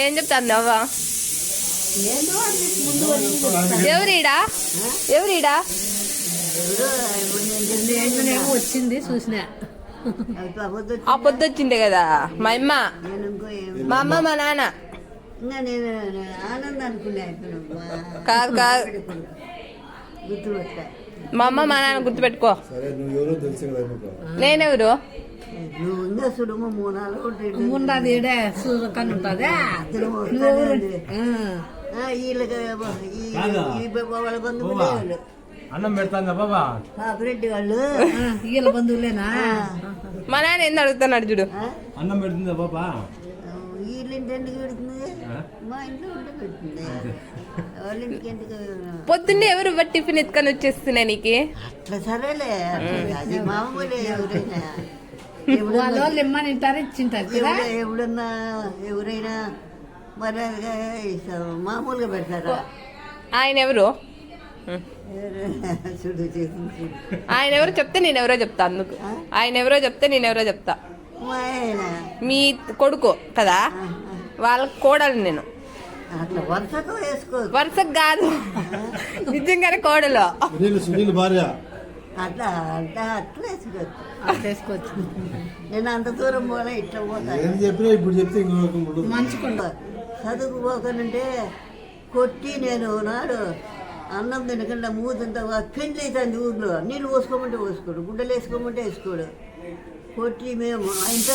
ఏం చెప్తాను అవ్వ? ఎవరీడా ఎవరీడా వచ్చింది చూసిన ఆ పొద్దు వచ్చిండే కదా మా అమ్మ మా అమ్మ మా నాన్న కాదు కాదు మా అమ్మ మా నాన్న గుర్తుపెట్టుకో. నేనెవరు? ఉన్నది కనుంటుందా అన్నం పెడతాందా బాబా? రెడ్డి వాళ్ళు వీళ్ళ బంధువులేనా? మా నాన్న ఏంది అడుగుతున్నాడు చూడు. అన్నం పెడుతుందా బాబా? వీళ్ళింటి ఎందుకు పెడుతుంది? మా ఇంట్లో ఉంటే పెడుతుంది. వాళ్ళ ఇంటికి ఎందుకు? పొద్దున్నే ఎవరు టిఫిన్ ఎత్తుకొని వచ్చేస్తున్నా నీకు? అట్లా సరేలే, అది మామూలే. ఎవరైనా వాళ్ళు ఇమ్మని తింటారు ఇచ్చింటారు కదా. ఎవరైనా మర్యాదగా ఇస్తారు, మామూలుగా పెడతారా? ఆయన ఎవరు? చూడు చేసింది. ఆయన ఎవరో చెప్తే నేను ఎవరో చెప్తా. అందుకు ఆయన ఎవరో చెప్తే నేను ఎవరో చెప్తా. మీ కొడుకు కదా, వాళ్ళ కోడలు నేను. అట్లా వరుసతో వేసుకో. వరుసకు కాదు, నిజంగానే కోడలు. అట్లా అట్లా అట్లా వేసుకోవచ్చు. వేసుకోవచ్చు. నేను అంత దూరం పోలే, ఇట్లా పోతాను. మంచుకుంటా చదువుకోకనంటే కొట్టి నేను నాడు అన్నం తినకుండా మూతంతా పెండ్లి అవుతుంది ఊర్లో. నీళ్ళు పోసుకోమంటే పోసుకోడు, గుడ్డలు వేసుకోమంటే వేసుకోడు. కొట్టి మేము ఇంట్లో